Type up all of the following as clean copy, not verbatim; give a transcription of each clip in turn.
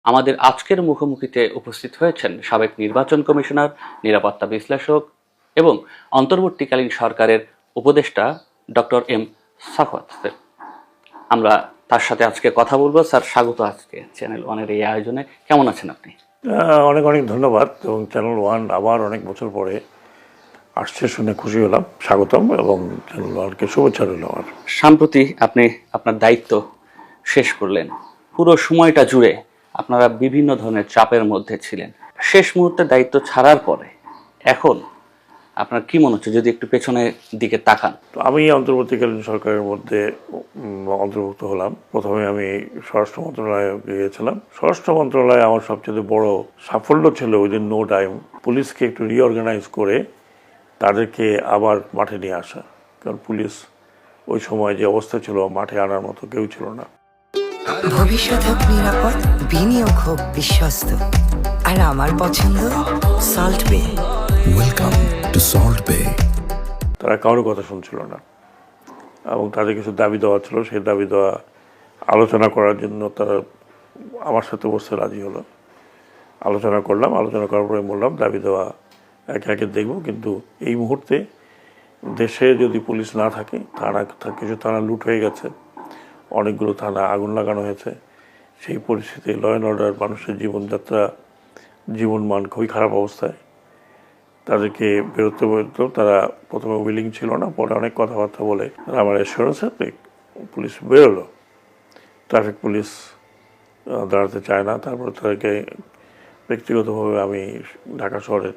আমাদের আজকের মুখোমুখিতে উপস্থিত হয়েছেন সাবেক নির্বাচন কমিশনার, নিরাপত্তা বিশ্লেষক এবং অন্তর্বর্তীকালীন সরকারের উপদেষ্টা ডক্টর এম সাখাওয়াত হোসেন। আমরা তার সাথে আজকে কথা বলবো। স্যার, স্বাগত আজকে চ্যানেল ওয়ানের এই আয়োজনে। কেমন আছেন আপনি? অনেক অনেক ধন্যবাদ। এবং চ্যানেল ওয়ান আবার অনেক বছর পরে আসছে শুনে খুশি হলাম। স্বাগতম এবং চ্যানেল ওয়ানকে শুভেচ্ছা রইল আমার। সম্প্রতি আপনি আপনার দায়িত্ব শেষ করলেন। পুরো সময়টা জুড়ে আপনারা বিভিন্ন ধরনের চাপের মধ্যে ছিলেন। শেষ মুহূর্তে দায়িত্ব ছাড়ার পরে এখন আপনার কি মনে হচ্ছে, যদি একটু পেছনের দিকে তাকান? তো আমি অন্তর্বর্তীকালীন সরকারের মধ্যে অন্তর্ভুক্ত হলাম। প্রথমে আমি স্বরাষ্ট্র মন্ত্রণালয়ে গিয়েছিলাম। স্বরাষ্ট্র মন্ত্রণালয়ে আমার সবচেয়ে বড় সাফল্য ছিল উইদিন নো টাইম পুলিশকে একটু রিঅর্গানাইজ করে তাদেরকে আবার মাঠে নিয়ে আসা। কারণ পুলিশ ওই সময় যে অবস্থা ছিল, মাঠে আনার মতো কেউ ছিল না। ভবিষ্যৎ হোক নিরাপদ, বিনিয়োগ হোক বিশ্বস্ত, আর আমার পছন্দ সল্ট বে। ওয়েলকাম টু সল্ট বে। তারা কারোর কথা শুনছিল না এবং তাদের কিছু দাবি দেওয়া ছিল। সেই দাবি দেওয়া আলোচনা করার জন্য তারা আমার সাথে বসতে রাজি হলো। আলোচনা করলাম। আলোচনা করার পরে বললাম দাবি দেওয়া একে একে দেখব, কিন্তু এই মুহূর্তে দেশে যদি পুলিশ না থাকে, কিছু থানা লুট হয়ে গেছে, অনেকগুলো থানা আগুন লাগানো হয়েছে। সেই পরিস্থিতি ল অ্যান্ড অর্ডার, মানুষের জীবনযাত্রা, জীবনমান খুবই খারাপ অবস্থায়। তাদেরকে বেরোতে বলতো। তারা প্রথমে উইলিং ছিল না, পরে অনেক কথাবার্তা বলে আমার অ্যাসুরেন্সে পুলিশ বেরোলো। ট্রাফিক পুলিশ দাঁড়াতে চায় না। তারপর তাদেরকে ব্যক্তিগতভাবে আমি ঢাকা শহরের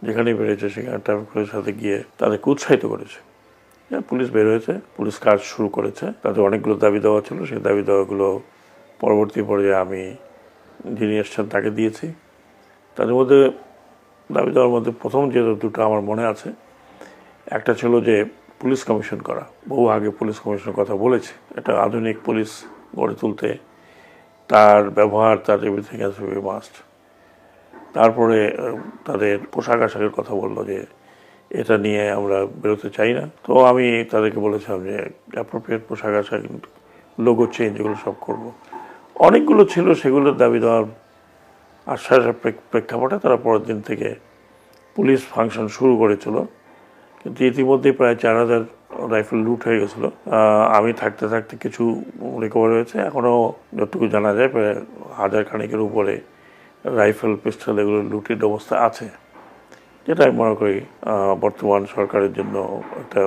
যেখানেই বেরিয়েছে সেখানে ট্রাফিক পুলিশের সাথে গিয়ে তাদেরকে উৎসাহিত করেছে। পুলিশ বের হয়েছে, পুলিশ কাজ শুরু করেছে। তাদের অনেকগুলো দাবি দেওয়া ছিল। সেই দাবি দেওয়াগুলো পরবর্তী পর্যায়ে আমি যিনি এসছেন তাকে দিয়েছি। তাদের মধ্যে দাবি দেওয়ার মধ্যে প্রথম যে দুটো আমার মনে আছে, একটা ছিল যে পুলিশ কমিশন করা। বহু আগে পুলিশ কমিশনের কথা বলেছে। একটা আধুনিক পুলিশ গড়ে তুলতে তার ব্যবহার, তার everything has to B must. তারপরে তাদের পোশাক আশাকের কথা বললো যে এটা নিয়ে আমরা বেরোতে চাই না। তো আমি তাদেরকে বলেছিলাম যে অ্যাপ্রোপ্রিয়েট পোশাক আশাক, লোগো চেঞ্জ, এগুলো সব করব। অনেকগুলো ছিল, সেগুলোর দাবি দেওয়ার আশ্বাসের প্রেক্ষাপটে তারা পরের দিন থেকে পুলিশ ফাংশন শুরু করেছিল। কিন্তু ইতিমধ্যেই প্রায় 4000 রাইফেল লুট হয়ে গেছিল। আমি থাকতে থাকতে কিছু রিকভার হয়েছে। এখনও যতটুকু জানা যায় প্রায় 1000 খানিকের উপরে রাইফেল, পিস্তল এগুলো লুটের অবস্থা আছে, যেটা আমি মনে করি বর্তমান সরকারের জন্য একটা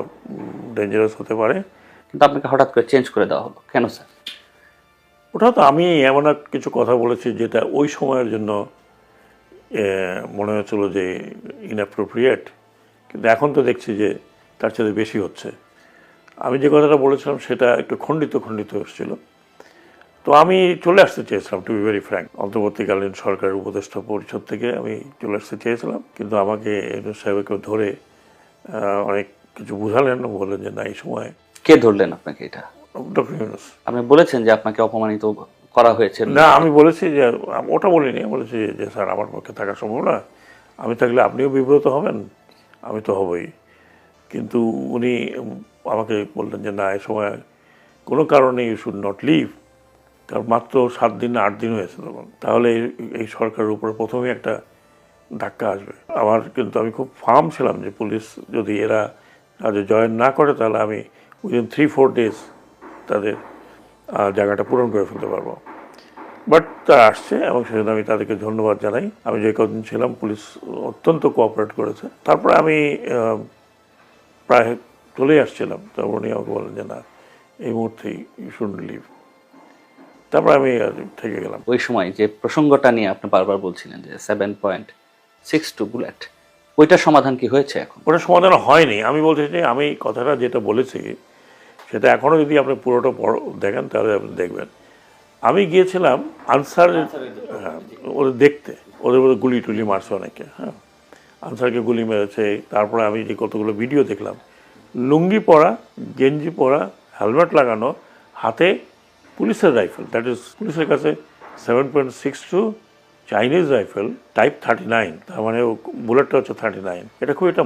ডেঞ্জারাস হতে পারে। কিন্তু আপনাকে হঠাৎ করে চেঞ্জ করে দেওয়া হলো কেন স্যার? ওটা তো আমি এমন কিছু কথা বলেছি যেটা ওই সময়ের জন্য মনে হচ্ছিল যে ইনঅ্যাপ্রোপ্রিয়েট, কিন্তু এখন তো দেখছি যে তার চেয়ে বেশি হচ্ছে। আমি যে কথাটা বলেছিলাম সেটা একটু খণ্ডিত এসেছিল। তো আমি চলে আসতে চেয়েছিলাম, টু বি ভেরি ফ্র্যাঙ্ক। অন্তর্বর্তীকালীন সরকারের উপদেষ্টা পরিষদ থেকে আমি চলে আসতে চেয়েছিলাম, কিন্তু আমাকে এনএস সাহেবকে ধরে অনেক কিছু বুঝালেন, বললেন যে না, এই সময়। কে ধরলেন আপনাকে? এটা ডক্টর ইউনূস। আপনি বলেছেন যে আপনাকে অপমানিত করা হয়েছে? না, আমি বলেছি যে, ওটা বলিনি। বলেছি যে স্যার, আমার পক্ষে থাকা সম্ভব না। আমি থাকলে আপনিও বিব্রত হবেন, আমি তো হবই। কিন্তু উনি আমাকে বললেন যে না, এই সময় কোনো কারণে ইউ শুড নট লিভ। কারণ মাত্র 7 দিন 8 দিন হয়েছে তখন। তাহলে এই সরকারের উপরে প্রথমেই একটা ধাক্কা আসবে। কিন্তু আমি খুব ফার্ম ছিলাম যে পুলিশ যদি এরা কাজে জয়েন না করে, তাহলে আমি উইদিন 3-4 ডেজ তাদের জায়গাটা পূরণ করে ফেলতে পারবো। বাট তারা আসছে এবং সেজন্য আমি তাদেরকে ধন্যবাদ জানাই। আমি যে কদিন ছিলাম পুলিশ অত্যন্ত কোঅপারেট করেছে। তারপরে আমি প্রায় চলেই আসছিলাম, তারপর উনি আমাকে বলেন যে না, এই মুহূর্তেই ইউ শুড লিভ। তারপর আমি থেকে গেলাম। ওই সময় যে প্রসঙ্গটা নিয়ে আপনি বারবার বলছিলেন যে 7.62 বুলেট, ওইটার সমাধান কি হয়েছে এখন? ওটা সমাধান হয়নি। আমি বলছি যে আমি কথাটা যেটা বলেছি সেটা এখনও যদি আপনি পুরোটা দেখেন তাহলে আপনি দেখবেন। আমি গিয়েছিলাম আনসার ওদের দেখতে, ওদের মধ্যে গুলি টুলি মারছে অনেকে। হ্যাঁ, আনসারকে গুলি মেরেছে। তারপরে আমি যে কতগুলো ভিডিও দেখলাম, লুঙ্গি পরা, গেঞ্জি পরা, হেলমেট লাগানো, হাতে পুলিশের রাইফেল, দ্যাট ইজ পুলিশের কাছে 7.62 চাইনিজ রাইফেল টাইপ 39, তার মানে বুলেটটা হচ্ছে 39। এটা খুব একটা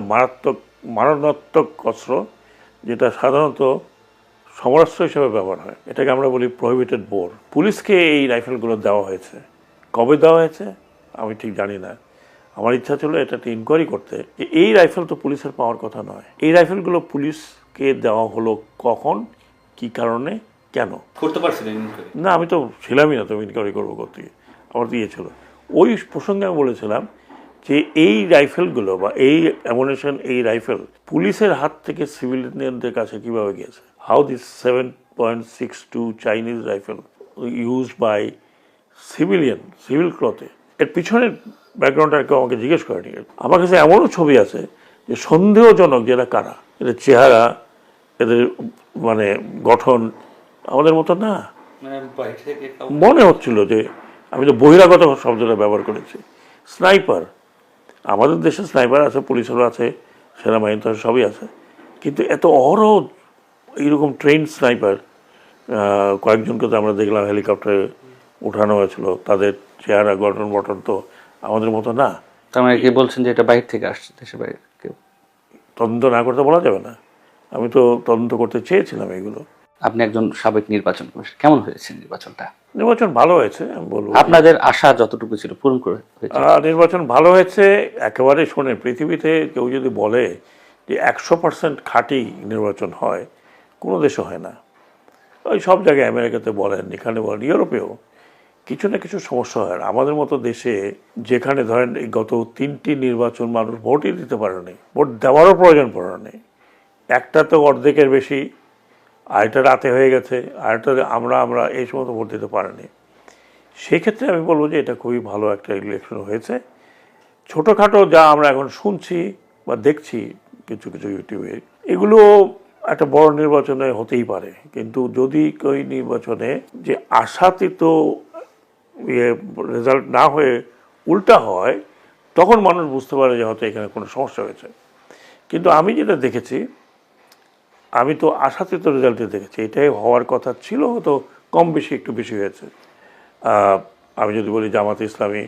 মারণাত্মক অস্ত্র, যেটা সাধারণত সমরাস্ত্র হিসেবে ব্যবহার হয়। এটাকে আমরা বলি প্রহিবিটেড বোর। পুলিশকে এই রাইফেলগুলো দেওয়া হয়েছে কবে দেওয়া হয়েছে আমি ঠিক জানি না। আমার ইচ্ছা ছিল এটা একটা ইনকোয়ারি করতে, যে এই রাইফেল তো পুলিশের পাওয়ার কথা নয়, এই রাইফেলগুলো পুলিশকে দেওয়া হলো কখন, কি কারণে, কেন করতে পারছিলেন? না, আমি তো ছিলামই না, তো ইনকোয়ারি করবো করতে গিয়ে। আমার তো ইয়ে ছিল, ওই প্রসঙ্গে আমি বলেছিলাম যে এই রাইফেলগুলো বা এই অ্যামুনিশন, এই রাইফেল পুলিশের হাত থেকে সিভিলিয়ানদের কাছে কিভাবে গিয়েছে। How this 7.62 Chinese rifle used by civil ক্লথে, এর পিছনের ব্যাকগ্রাউন্ডটা কেউ আমাকে জিজ্ঞেস করেনি। আমার কাছে এমনও ছবি আছে যে সন্দেহজনক, যেটা কারা, এদের চেহারা, এদের মানে গঠন আমাদের মতো না। মনে হচ্ছিল যে, আমি তো বহিরাগত শব্দটা ব্যবহার করেছি। স্নাইপার, আমাদের দেশে স্নাইপার আছে, পুলিশেরও আছে, সেনাবাহিনী তো সবই আছে, কিন্তু এত অহরহ এইরকম ট্রেন স্নাইপার কয়েকজনকে তো আমরা দেখলাম হেলিকপ্টারে উঠানো হয়েছিল, তাদের চেহারা গঠন তো আমাদের মতো না। তার মানে কি বলছেন যে এটা বাইরে থেকে আসছে, দেশের বাইরে কেউ? তদন্ত না করতে বলা যাবে না, আমি তো তদন্ত করতে চেয়েছিলাম এগুলো। আপনি একজন সাবেক নির্বাচন কমিশনার, কেমন হয়েছে নির্বাচনটা? নির্বাচন ভালো হয়েছে, আমি বলবো। আপনাদের আশা যতটুকু ছিল পূরণ করে হয়েছে? নির্বাচন ভালো হয়েছে একেবারে। শোনে, পৃথিবীতে কেউ যদি বলে যে 100% খাঁটি নির্বাচন হয়, কোনো দেশে হয় না। ওই সব জায়গায়, আমেরিকাতে বলেন, এখানে বলেন, ইউরোপেও কিছু না কিছু সমস্যা হয়। আমাদের মতো দেশে, যেখানে ধরেন এই গত 3টি নির্বাচন মানুষ ভোটই দিতে পারেনি, ভোট দেওয়ারও প্রয়োজন পড়েনি, একটা তো অর্ধেকের বেশি, আরেকটা রাতে হয়ে গেছে, আরেকটা আমরা এই সময় ভোট দিতে পারিনি। সেক্ষেত্রে আমি বলবো যে এটা খুবই ভালো একটা ইলেকশন হয়েছে। ছোটোখাটো যা আমরা এখন শুনছি বা দেখছি কিছু কিছু ইউটিউবে, এগুলো একটা বড় নির্বাচনে হতেই পারে, কিন্তু যদি ওই নির্বাচনে যে আশাতীত রেজাল্ট না হয়ে উল্টা হয়, তখন মানুষ বুঝতে পারে যে হয়তো এখানে কোনো সমস্যা হয়েছে। কিন্তু আমি যেটা দেখেছি, আমি তো আশাতীত রেজাল্টে দেখেছি, এটাই হওয়ার কথা ছিল, হয়তো কম বেশি একটু বেশি হয়েছে। আমি যদি বলি জামাত ইসলামী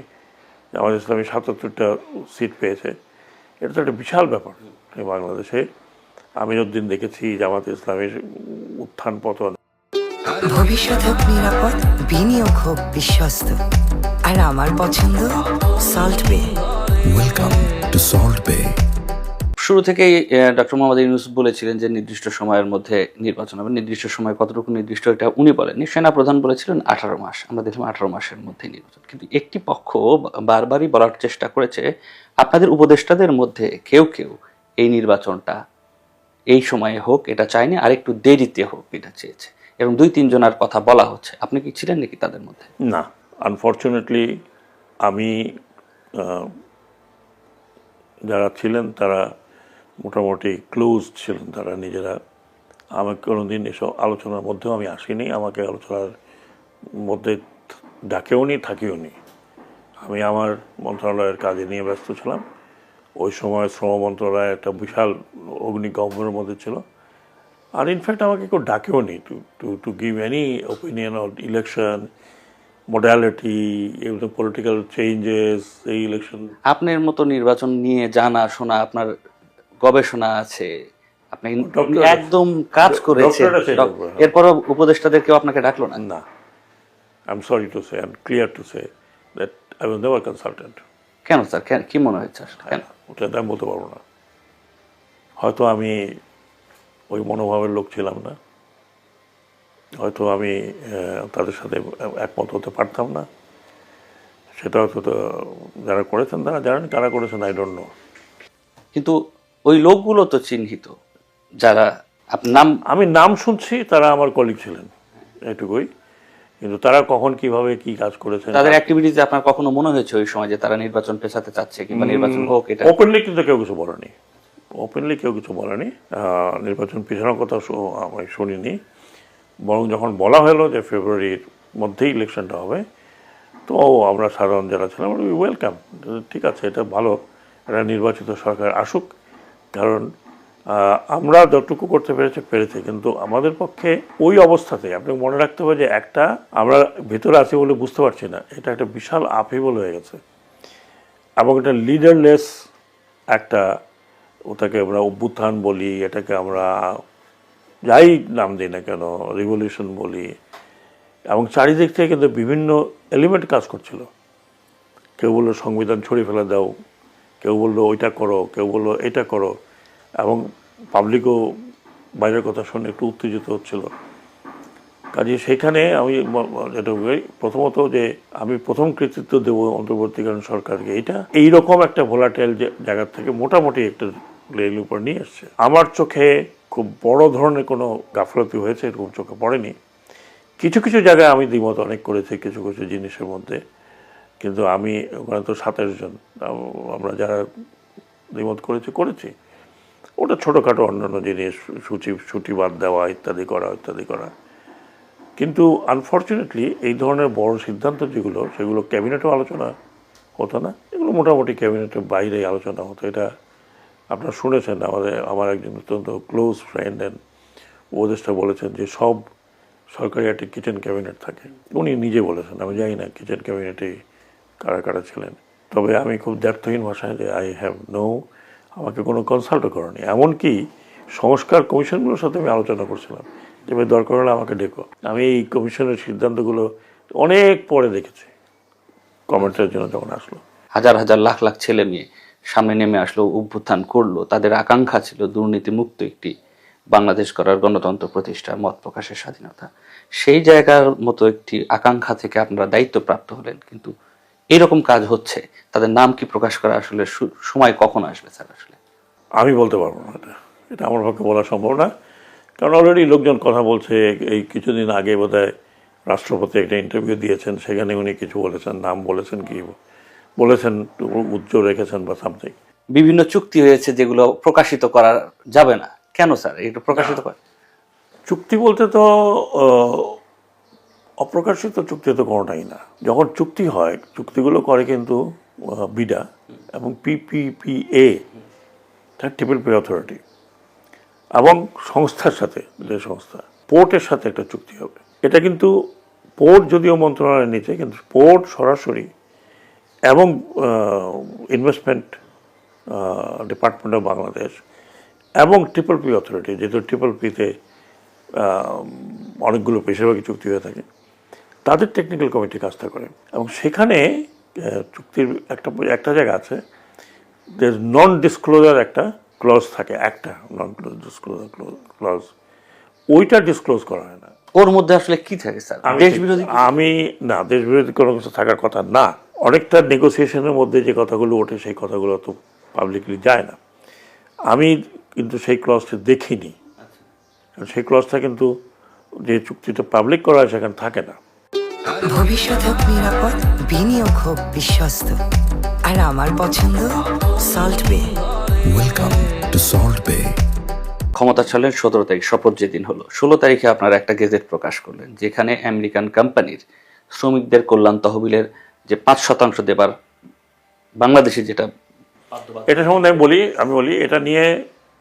77টা সিট পেয়েছে, এটা তো একটা বিশাল ব্যাপার এই বাংলাদেশে। আমি যতদিন দেখেছি জামাত ইসলামীর উত্থান পতন। ভবিষ্যৎ হোক নিরাপদ, বিনিয়োগ হোক বিশ্বস্ত, আর আমার পছন্দ সল্ট বে। Welcome to Salt Bay. শুরু থেকেই ডক্টর মোহাম্মদ ইউনূস বলেছিলেন যে নির্দিষ্ট সময়ের মধ্যে নির্বাচন হবে। নির্দিষ্ট সময় কতটুকু নির্দিষ্ট এটা উনি বলেননি, সেনাপ্রধান বলেছিলেন 18 মাস। আমরা দেখলাম 18 মাসের মধ্যে নির্বাচন। কিন্তু একটি পক্ষ বারবারই বলার চেষ্টা করেছে, আপনাদের উপদেষ্টাদের মধ্যে কেউ কেউ এই নির্বাচনটা এই সময়ে হোক এটা চায়নি, আর একটু দেরিতে হোক এটা চেয়েছে, এবং 2-3 জনের কথা বলা হচ্ছে। আপনি কি ছিলেন নাকি তাদের মধ্যে? না, আনফর্চুনেটলি আমি, যারা ছিলেন তারা মোটামুটি ক্লোজ ছিলেন, তারা নিজেরা। আমাকে কোনোদিন এসব আলোচনার মধ্যেও আমি আসিনি, আমাকে আলোচনার মধ্যে ডাকেও নি, থাকিও নি। আমি আমার মন্ত্রণালয়ের কাজে নিয়ে ব্যস্ত ছিলাম। ওই সময় শ্রম মন্ত্রণালয় একটা বিশাল অগ্নিগহ্বরের মধ্যে ছিল, আর ইনফ্যাক্ট আমাকে কেউ ডাকেও নি to give any opinion on election modality, এগুলো পলিটিক্যাল চেঞ্জেস, এই ইলেকশন। আপনার মতো নির্বাচন নিয়ে জানা শোনা, আপনার গবেষণা আছে, আপনি একদম কাজ করেছেন, এরপরও উপদেষ্টাদের কেউ আপনাকে ডাকলো না? না, I am sorry to say and clear to say that I was never consultant. কেন স্যার, কি মনে হচ্ছে কেন? ওটা আমি বলতে পারবো না, হয়তো আমি ওই মনোভাবের লোক ছিলাম না, হয়তো আমি তাদের সাথে একমত হতে পারতাম না। সেটা হয়তো যারা করেছেন তারা জানেন, কারা করেছেন আই ডোন্ট নো। কিন্তু ওই লোকগুলো তো চিহ্নিত, যারা আমি নাম শুনছি, তারা আমার কলিগ ছিলেন, এটুকুই। কিন্তু তারা কখন কিভাবে কি কাজ করেছেন, তাদের অ্যাক্টিভিটিতে আপনার কখনো মনে হয়েছে ওই সময় যে তারা নির্বাচন পেছাতে চাচ্ছে কিংবা নির্বাচন হোক? এটা ওপেনলি কিন্তু কেউ কিছু বলেনি, নির্বাচন পিছানোর কথা আমি শুনিনি। বরং যখন বলা হলো যে ফেব্রুয়ারির মধ্যেই ইলেকশনটা হবে, তো আমরা সাধারণ যারা ছিলাম ওয়েলকাম, ঠিক আছে, এটা ভালো, একটা নির্বাচিত সরকার আসুক। কারণ আমরা যতটুকু করতে পেরেছি, কিন্তু আমাদের পক্ষে ওই অবস্থাতে আপনাকে মনে রাখতে হবে যে একটা আমরা ভেতরে আছি বলে বুঝতে পারছি না, এটা একটা বিশাল আপহেবল হয়ে গেছে, এবং এটা লিডারলেস একটা, ওটাকে আমরা অভ্যুত্থান বলি, এটাকে আমরা যাই নাম দিই না কেন, রিভলিউশন বলি, এবং চারিদিক থেকে কিন্তু বিভিন্ন এলিমেন্ট কাজ করছিল। কেউ বললো সংবিধান ছড়িয়ে ফেলে দাও, কেউ বললো ওইটা করো, কেউ বললো এটা করো, এবং পাবলিকও বাইরের কথা শুনে একটু উত্তেজিত হচ্ছিল। কাজে সেখানে আমি যেটা বলি, প্রথমত যে আমি প্রথম কৃতিত্ব দেবো অন্তর্বর্তীকালীন সরকারকে, এইরকম একটা ভোলাটাইল জায়গা থেকে মোটামুটি একটা লেভেলের উপর নিয়ে এসছে। আমার চোখে খুব বড় ধরনের কোনো গাফলতি হয়েছে এরকম চোখে পড়েনি। কিছু কিছু জায়গায় আমি দ্বিমত অনেক করেছি কিছু কিছু জিনিসের মধ্যে, কিন্তু আমি ওখানে তো 27 জন আমরা যারা দ্বিমত করেছি, ওটা ছোটোখাটো অন্যান্য জিনিস, ছুটি বাদ দেওয়া ইত্যাদি করা। কিন্তু আনফর্চুনেটলি এই ধরনের বড় সিদ্ধান্ত যেগুলো, সেগুলো ক্যাবিনেটেও আলোচনা হতো না, এগুলো মোটামুটি ক্যাবিনেটের বাইরেই আলোচনা হতো। এটা আপনারা শুনেছেন, আমার একজন অত্যন্ত ক্লোজ ফ্রেন্ড অ্যান্ড উপদেষ্টা বলেছেন যে সব সরকারি একটা কিচেন ক্যাবিনেট থাকে। উনি নিজে বলেছেন, আমি জানি না কিচেন ক্যাবিনেটে কারা কারা ছিলেন, তবে আমি খুব দ্ব্যর্থহীন ভাষায় যে আই হ্যাভ নো, আমাকে কোনো কনসাল্টও করেনি। এমনকি সংস্কার কমিশনগুলোর সাথে আমি আলোচনা করছিলাম যে ভাই দরকার হলে আমাকে ডেকো। আমি এই কমিশনের সিদ্ধান্তগুলো অনেক পরে দেখেছি, কমেন্টের জন্য যখন আসলো। হাজার হাজার লাখ লাখ ছেলে মেয়ে সামনে নেমে আসলো, অভ্যুত্থান করলো, তাদের আকাঙ্ক্ষা ছিল দুর্নীতি মুক্ত একটি বাংলাদেশ করার, গণতন্ত্র প্রতিষ্ঠা, মত প্রকাশের স্বাধীনতা। সেই জায়গার মতো একটি আকাঙ্ক্ষা থেকে আপনারা দায়িত্বপ্রাপ্ত হলেন, কিন্তু এরকম কাজ হচ্ছে, তাদের নাম কি প্রকাশ করা আসলে সময় কখন আসবে স্যার? আসলে আমি বলতে পারবো না, এটা আমার পক্ষে বলা সম্ভব না, কারণ অলরেডি লোকজন কথা বলছে। এই কিছুদিন আগে বোধহয় রাষ্ট্রপতি একটা ইন্টারভিউ দিয়েছেন, সেখানে উনি কিছু বলেছেন, নাম বলেছেন, কি বলেছেন, উজ্জ্বল রেখেছেন বা সামথিং। বিভিন্ন চুক্তি হয়েছে যেগুলো প্রকাশিত করা যাবে না, কেন স্যার এটা প্রকাশিত করে? চুক্তি বলতে তো অপ্রকাশিত চুক্তি তো কোনোটাই না। যখন চুক্তি হয়, চুক্তিগুলো করে কিন্তু বিডা এবং PPPA, ট্রিপল পি অথরিটি, এবং সংস্থার সাথে, যে সংস্থা পোর্টের সাথে একটা চুক্তি হবে। এটা কিন্তু পোর্ট যদিও মন্ত্রণালয়ের নিচে, কিন্তু পোর্ট সরাসরি এবং ইনভেস্টমেন্ট ডিপার্টমেন্ট অফ বাংলাদেশ এবং ট্রিপল পি অথরিটি, যেহেতু ট্রিপল পিতে অনেকগুলো বেশিরভাগই চুক্তি হয়ে থাকে, তাদের টেকনিক্যাল কমিটি কাজটা করে। এবং সেখানে চুক্তির একটা জায়গা আছে, নন ডিসক্লোজার একটা ক্লজ থাকে, একটা নন ডিসক্লোজার ক্লজ, ওইটা ডিসক্লোজ করা হয় না। ওর মধ্যে আসলে কি থাকে স্যার? দেশ বিরোধী? দেশ বিরোধী কোনো কিছু থাকার কথা না। অনেকটা নেগোসিয়েশনের মধ্যে যে কথাগুলো ওঠে, সেই কথাগুলো তো পাবলিকলি যায় না। আমি কিন্তু সেই ক্লজটা দেখিনি, সেই ক্লজটা কিন্তু যে চুক্তিটা পাবলিক করা হয় সেখানে থাকে না। ভবিষ্যৎ হোক নিরাপদ, বিনিয়োগ হোক বিশ্বস্ত, আর আমার পছন্দ সল্ট বে। Welcome to Salt Bay. ক্ষমতা ছাড়লেন 17 তারিখ, শপথ যেদিন হলো 16 তারিখে আপনারা একটা গেজেট প্রকাশ করলেন, যেখানে আমেরিকান কোম্পানির শ্রমিকদের কল্যাণ তহবিলের যে 5% দেবার বাংলাদেশে যেটা, এটা সম্বন্ধে আমি বলি এটা নিয়ে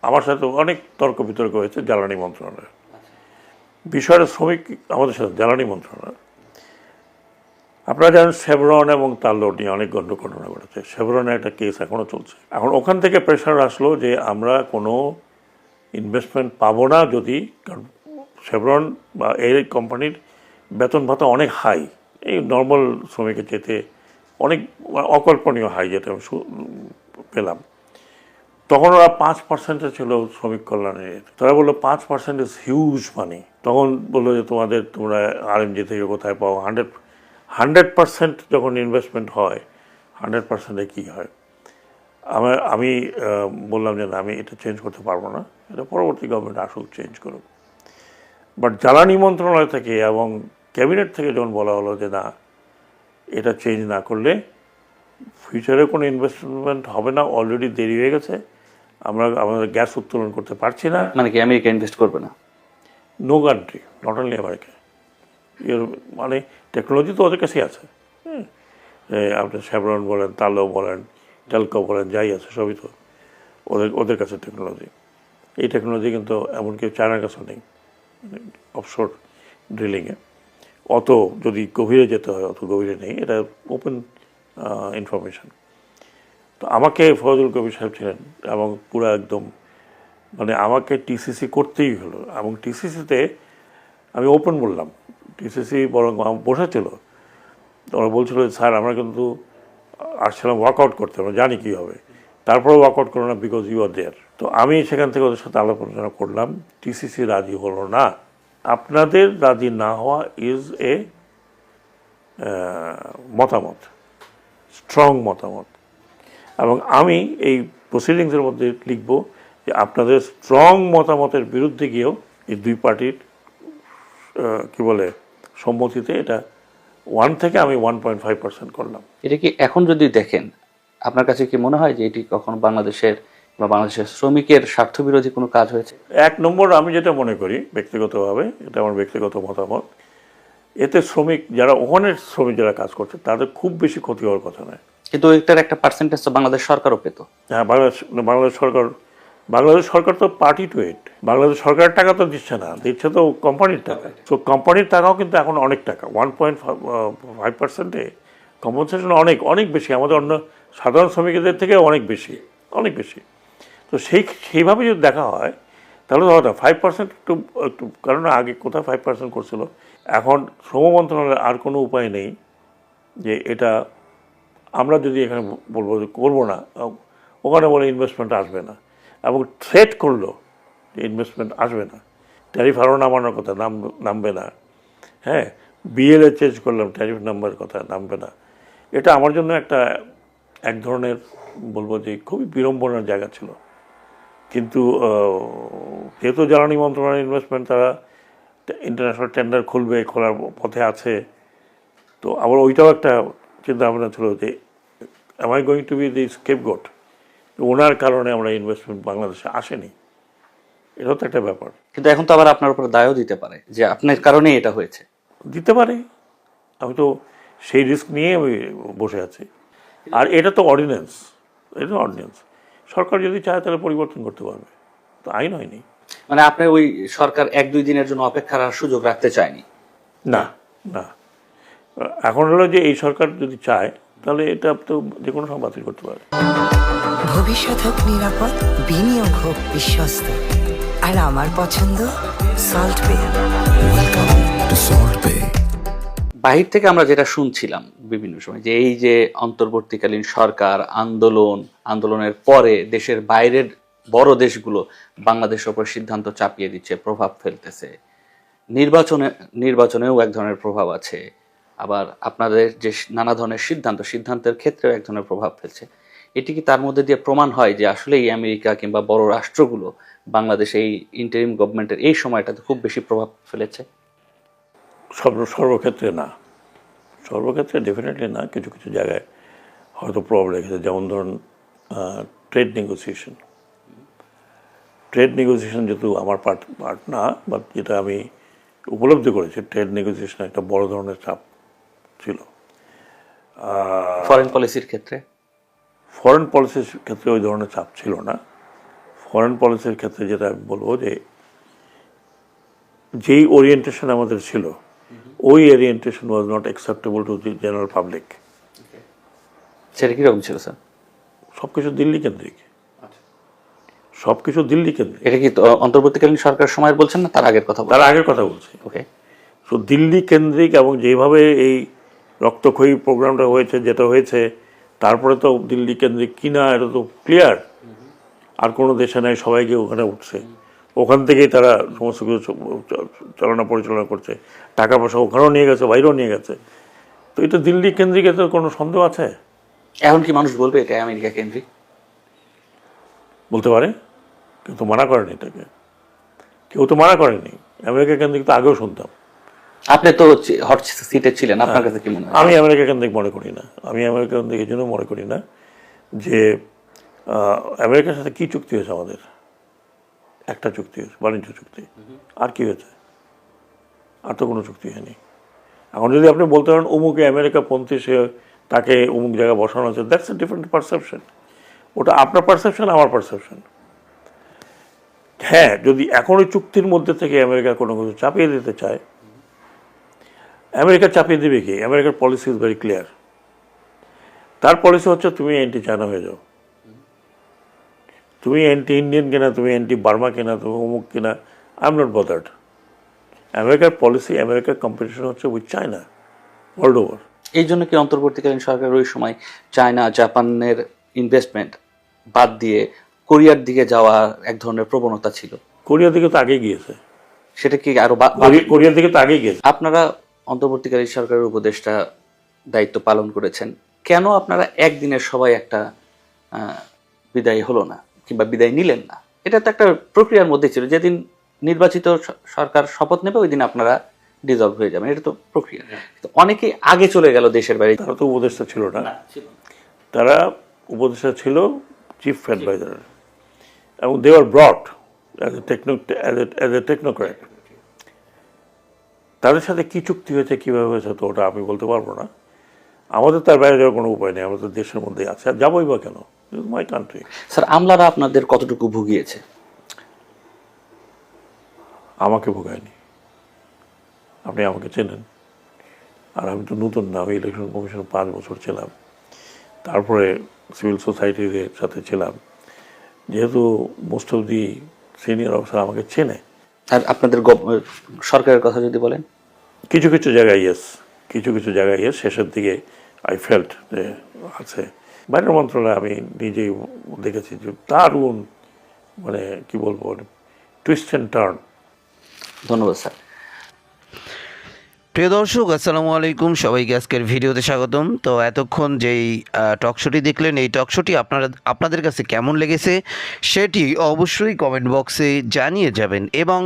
আমার সাথে অনেক তর্ক বিতর্ক হয়েছে জ্বালানি মন্ত্রণালয় বিষয়টা। শ্রমিক আমাদের সাথে জ্বালানি মন্ত্রণালয়, আপনারা জানেন শেভরন এবং তাল্লোর নিয়ে অনেক ঘটনা ঘটেছে। শেভরনে একটা কেস এখনও চলছে। এখন ওখান থেকে প্রেশার আসলো যে আমরা কোনো ইনভেস্টমেন্ট পাবো না যদি, কারণ শেভরন বা এই কোম্পানির বেতন ভাতা অনেক হাই, এই নর্মাল শ্রমিকের চেয়ে অনেক অকল্পনীয় হাই, যেটা আমি পেলাম। তখন ওরা 5% ছিল শ্রমিক কল্যাণের। তারা বললো 5% ইজ হিউজ মানি। তখন বললো যে তোমরা RMG থেকে কোথায় পাও? 100% যখন ইনভেস্টমেন্ট হয়, 100%-এ কী হয়? আমি বললাম যে না, আমি এটা চেঞ্জ করতে পারবো না, এটা পরবর্তী গভর্নমেন্ট আসুক, চেঞ্জ করুক। বাট জ্বালানি মন্ত্রণালয় থেকে এবং ক্যাবিনেট থেকে যখন বলা হলো যে না, এটা চেঞ্জ না করলে ফিউচারে কোনো ইনভেস্টমেন্ট হবে না, অলরেডি দেরি হয়ে গেছে, আমরা আমাদের গ্যাস উত্তোলন করতে পারছি না। মানে কি আমেরিকা ইনভেস্ট করবে না? No country, not only America, মানে টেকনোলজি তো ওদের কাছেই আছে। আপনি শেভরন বলেন, তালো বলেন, টেলকো বলেন, যাই আছে সবই তো ওদের কাছে টেকনোলজি। এই টেকনোলজি কিন্তু এমনকি চায়নার কাছেও নেই, অফশোর ড্রিলিংয়ে। অত যদি গভীরে যেতে হয়, অত গভীরে নেই, এটা ওপেন ইনফরমেশন। তো আমাকে ফজল কবির সাহেব ছিলেন এবং পুরো একদম মানে আমাকে টিসিসি করতেই হলো। এবং টিসিসিতে আমি ওপেন বললাম, টিসিসি বরং বসেছিল, ওরা বলছিল স্যার আমরা কিন্তু আসছিলাম ওয়ার্কআউট করতে, আমরা জানি কী হবে, তারপরেও ওয়ার্কআউট করো না বিকজ ইউ আর দেয়ার। তো আমি সেখান থেকে ওদের সাথে আলোচনা করলাম, টিসিসি রাজি হলো না। আপনাদের রাজি না হওয়া ইজ এ মতামত, স্ট্রং মতামত, এবং আমি এই প্রসিডিংসের মধ্যে লিখব যে আপনাদের স্ট্রং মতামতের বিরুদ্ধে গিয়েও এই দুই পার্টির কি বলে সম্মতিতে এটা 1 থেকে আমি 1.5% করলাম। এটা কি এখন যদি দেখেন আপনার কাছে কি মনে হয় যে এটি কখনো বাংলাদেশের বা বাংলাদেশের শ্রমিকের স্বার্থবিরোধী কোনো কাজ হয়েছে? এক নম্বর, আমি যেটা মনে করি ব্যক্তিগতভাবে, এটা আমার ব্যক্তিগত মতামত, এতে শ্রমিক যারা ওখানের শ্রমিক যারা কাজ করছে তাদের খুব বেশি ক্ষতি হওয়ার কথা নয়। কিন্তু এটার একটা পার্সেন্টেজ তো বাংলাদেশ সরকারও পেত। হ্যাঁ, বাংলাদেশ সরকার তো পার্টি টু ইট। বাংলাদেশ সরকারের টাকা তো দিচ্ছে না, দিচ্ছে তো কোম্পানির টাকা। তো কোম্পানির টাকাও কিন্তু এখন অনেক টাকা, 1.5%-এ কম্পনসেশন অনেক অনেক বেশি, আমাদের অন্য সাধারণ শ্রমিকদের থেকে অনেক বেশি, অনেক বেশি। তো সেইভাবে যদি দেখা হয় তাহলে তো হয়তো 5% একটু একটু, কারণ আগে কোথায় 5% করছিল। এখন শ্রম মন্ত্রণালয়ের আর কোনো উপায় নেই যে এটা আমরা যদি এখানে বলবো যে করবো না, ওখানে বলে ইনভেস্টমেন্ট আসবে না, এবং থ্রেট করলো যে ইনভেস্টমেন্ট আসবে না, ট্যারিফ আরও নামানোর কথা নামবে না, হ্যাঁ, বিএলএ চেঞ্জ করলাম, ট্যারিফ নাম্বারের কথা নামবে না। এটা আমার জন্য এক ধরনের বলবো যে খুবই বিড়ম্বনার জায়গা ছিল। কিন্তু যেহেতু জ্বালানি মন্ত্রণালয়ের ইনভেস্টমেন্ট, তারা ইন্টারন্যাশনাল টেন্ডার খুলবে, খোলার পথে আছে, তো আবার ওইটাও একটা চিন্তা ভাবনা ছিল যে am I going to be the scapegoat, ওনার কারণে আমরা ইনভেস্টমেন্ট বাংলাদেশে আসেনি, এটাও তো একটা ব্যাপার। কিন্তু এখন তো আবার আপনার উপরে দায়ও দিতে পারে যে আপনার কারণেই এটা হয়েছে। দিতে পারে, আমি তো সেই রিস্ক নিয়ে আমি বসে আছি। আর এটা তো অর্ডিন্যান্স, সরকার যদি চায় তাহলে পরিবর্তন করতে পারবে, তো আইন হয়নি। মানে আপনি ওই সরকার 1-2 দিনের জন্য অপেক্ষার আর সুযোগ রাখতে চায়নি? না না, এখন হলো যে এই সরকার যদি চায় তাহলে এটা তো যে কোনো সময় বাতিল করতে পারে। ভবিষ্যৎ হোক নিরাপদ, বিনিয়োগ হোক বিশ্বস্ত, আর আমার পছন্দ সল্ট বে। Welcome to Salt Bay. বাহির থেকে আমরা যেটা শুনছিলাম বিভিন্ন সময় যে এই যে অন্তর্বর্তীকালীন সরকার আন্দোলনের পরে দেশের বাইরের বড় দেশগুলো বাংলাদেশের উপর সিদ্ধান্ত চাপিয়ে দিচ্ছে, প্রভাব ফেলতেছে, নির্বাচনেও এক ধরনের প্রভাব আছে, আবার আপনাদের যে নানা ধরনের সিদ্ধান্তের ক্ষেত্রেও এক ধরনের প্রভাব ফেলছে। এটি কি তার মধ্যে দিয়ে প্রমাণ হয় যে আসলে এই আমেরিকা কিংবা বড় রাষ্ট্রগুলো বাংলাদেশে এই ইন্টারিম গভর্নমেন্টের এই সময়টাতে খুব বেশি প্রভাব ফেলেছে? সর্বক্ষেত্রে না, সর্বক্ষেত্রে ডেফিনেটলি না, কিছু কিছু জায়গায় হয়তো প্রভাব রেখেছে। যেমন ধরুন ট্রেড নেগোসিয়েশন যেহেতু আমার পার্ট না, বাট যেটা আমি উপলব্ধি করেছি, ট্রেড নেগোসিয়েশন একটা বড় ধরনের চাপ ছিল। ফরেন পলিসির ক্ষেত্রে ওই ধরনের চাপ ছিল না। ফরেন পলিসির ক্ষেত্রে যেটা আমি বলবো যে যেই ওরিয়েন্টেশন আমাদের ছিল, ওই orientation was not acceptable to the general public. সেটা কিরকম ছিল স্যার? সবকিছু দিল্লি কেন্দ্রিক, সবকিছু দিল্লি কেন্দ্রিক। এটা কি অন্তর্বর্তীকালীন সরকার সময়ের বলছেন না তার আগের কথা? তার আগের কথা বলছি। ওকে। সো দিল্লি কেন্দ্রিক, এবং যেভাবে এই রক্তক্ষয়ী প্রোগ্রামটা হয়েছে, যেটা হয়েছে, তারপরে তো দিল্লি কেন্দ্রিক কিনা এটা তো ক্লিয়ার। আর কোনো দেশে নাই, সবাই গিয়ে ওখানে উঠছে, ওখান থেকেই তারা সমস্ত কিছু পরিচালনা করছে, টাকা পয়সা ওখানেও নিয়ে গেছে, বাইরেও নিয়ে গেছে। তো এটা দিল্লি কেন্দ্রিক, এতে কোনো সন্দেহ আছে? এখন কি মানুষ বলবে এটা আমেরিকা কেন্দ্রিক? বলতে পারে, কিন্তু মানা করেনি এটাকে, কেউ তো মানা করেনি। আমেরিকা কেন্দ্রিক তো আগেও শুনতাম। আপনি তো হট সিটে ছিলেন, আপনার কাছে কি মনে হয়? আমি আমেরিকা কেন্দ্রিক মনে করি না। আমি আমেরিকা কেন্দ্রিক এই জন্য মনে করি না যে আমেরিকার সাথে কি চুক্তি হয়েছে আমাদের? একটা চুক্তি হয়েছে, বাণিজ্য চুক্তি। আর কি হয়েছে? আর তো কোনো চুক্তি হয়নি। এখন যদি আপনি বলতে পারেন অমুকে আমেরিকা পন্থী, সে তাকে অমুক জায়গায় বসানো হচ্ছে, দ্যাটস এ ডিফারেন্ট পারসেপশন। ওটা আপনার পারসেপশন, আমার পারসেপশন। হ্যাঁ, যদি এখন ওই চুক্তির মধ্যে থেকে আমেরিকা কোনো কিছু চাপিয়ে দিতে চায়, আমেরিকা চাপিয়ে দেবে কি? আমেরিকার পলিসি ইজ ভেরি ক্লিয়ার। তার পলিসি হচ্ছে তুমি অ্যান্টি চায়না হয়ে যাও, তুমি অ্যান্টি ইন্ডিয়ান কিনা, তুমি অ্যান্টি বার্মা কিনা, তুমি অমুক কিনা, আই এম নট বদার্ড। আমেরিকার পলিসি, আমেরিকার কম্পিটিশন হচ্ছে উইথ চায়না ওয়ার্ল্ড ওভার। এই জন্য কি অন্তর্বর্তীকালীন সরকার ওই সময় চায়না জাপানের ইনভেস্টমেন্ট বাদ দিয়ে কোরিয়ার দিকে যাওয়া এক ধরনের প্রবণতা ছিল? কোরিয়া থেকে তো আগেই গিয়েছে, সেটা কি আরো কোরিয়া থেকে তো আগেই গিয়েছে। আপনারা অন্তর্বর্তীকালীন সরকারের উপদেষ্টা দায়িত্ব পালন করেছেন, কেন আপনারা একদিনের সবাই একটা বিদায় হলো না কিংবা বিদায় নিলেন না? এটা তো একটা প্রক্রিয়ার মধ্যে ছিল, যেদিন নির্বাচিত সরকার শপথ নেবে ওই দিন আপনারা ডিজলভ হয়ে যাবেন, এটা তো প্রক্রিয়া। তো অনেকেই আগে চলে গেল দেশের বাইরে। তারা তো উপদেষ্টা ছিল না, তারা উপদেষ্টা ছিল চিফ অ্যাডভাইজার, এবং দে আর ব্রট অ্যাজ এ টেকনোক্র্যাট। তাদের সাথে কি চুক্তি হয়েছে, কীভাবে হয়েছে, তো ওটা আমি বলতে পারবো না। আমাদের তার বাইরে যাওয়ার কোনো উপায় নেই, আমরা তো দেশের মধ্যেই আছে, আর যাবোই বা কেন, মাই কান্ট্রি। স্যার, আমলারা আপনাদের কতটুকু ভুগিয়েছে? আমাকে ভোগায়নি, আপনি আমাকে চেনেন, আর আমি তো নতুন না, আমি ইলেকশন কমিশনে 5 বছর ছিলাম, তারপরে সিভিল সোসাইটির সাথে ছিলাম, যেহেতু most of the senior officer আমাকে চেনে। আর আপনাদের সরকারের কথা যদি বলেন? কিছু কিছু জায়গায় ইয়েস, কিছু কিছু জায়গায় ইয়েস, শেষের দিকে আই ফেল্ট যে আছে। বাইরের মন্ত্রণালয়ে আমি নিজেই দেখেছি যে দারুণ, মানে কি বলবো, টুইস্ট অ্যান্ড টার্ন। ধন্যবাদ স্যার। প্রিয় দর্শক, আসসালামু আলাইকুম, সবাইকে আজকের ভিডিওতে স্বাগতম। তো এতক্ষণ যেই টকশোটি দেখলেন, এই টকশোটি আপনাদের কাছে কেমন লেগেছে সেটি অবশ্যই কমেন্ট বক্সে জানিয়ে যাবেন। এবং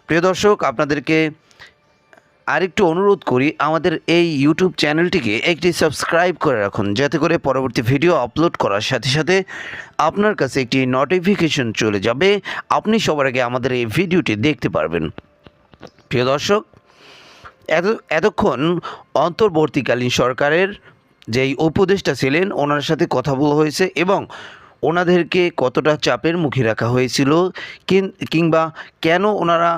প্রিয় দর্শক, আপনাদেরকে আরেকটু অনুরোধ করি, আমাদের এই ইউটিউব চ্যানেলটিকে একটি সাবস্ক্রাইব করে রাখুন, যাতে করে পরবর্তী ভিডিও আপলোড করার সাথে সাথে আপনার কাছে একটি নোটিফিকেশন চলে যাবে, আপনি সবার আগে আমাদের এই ভিডিওটি দেখতে পারবেন। প্রিয় দর্শক, এতক্ষণ অন্তর্বর্তীকালীন সরকারের যেই উপদেষ্টা ছিলেন ওনার সাথে কথা বলা হয়েছে, এবং ওনাদেরকে কতটা চাপের মুখে রাখা হয়েছিল, কিংবা কেন ওনারা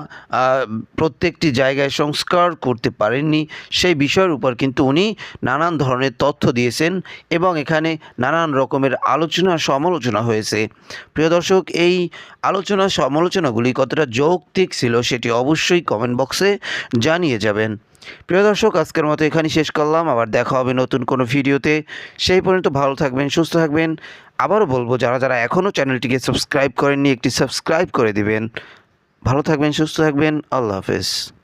প্রত্যেকটি জায়গায় সংস্কার করতে পারেননি, সেই বিষয়ের উপর কিন্তু উনি নানান ধরনের তথ্য দিয়েছেন, এবং এখানে নানান রকমের আলোচনা সমালোচনা হয়েছে। প্রিয় দর্শক, এই আলোচনা সমালোচনাগুলি কতটা যৌক্তিক ছিল সেটি অবশ্যই কমেন্ট বক্সে জানিয়ে যাবেন। প্রিয় দর্শক, আজকের মতো এখানেই শেষ করলাম, আবার দেখা হবে নতুন কোনো ভিডিওতে। সেই পর্যন্ত ভালো থাকবেন, সুস্থ থাকবেন। আবারও বলবো, যারা যারা এখনও চ্যানেলটিকে সাবস্ক্রাইব করেননি একটি সাবস্ক্রাইব করে দিবেন। ভালো থাকবেন, সুস্থ থাকবেন, আল্লাহ হাফেজ।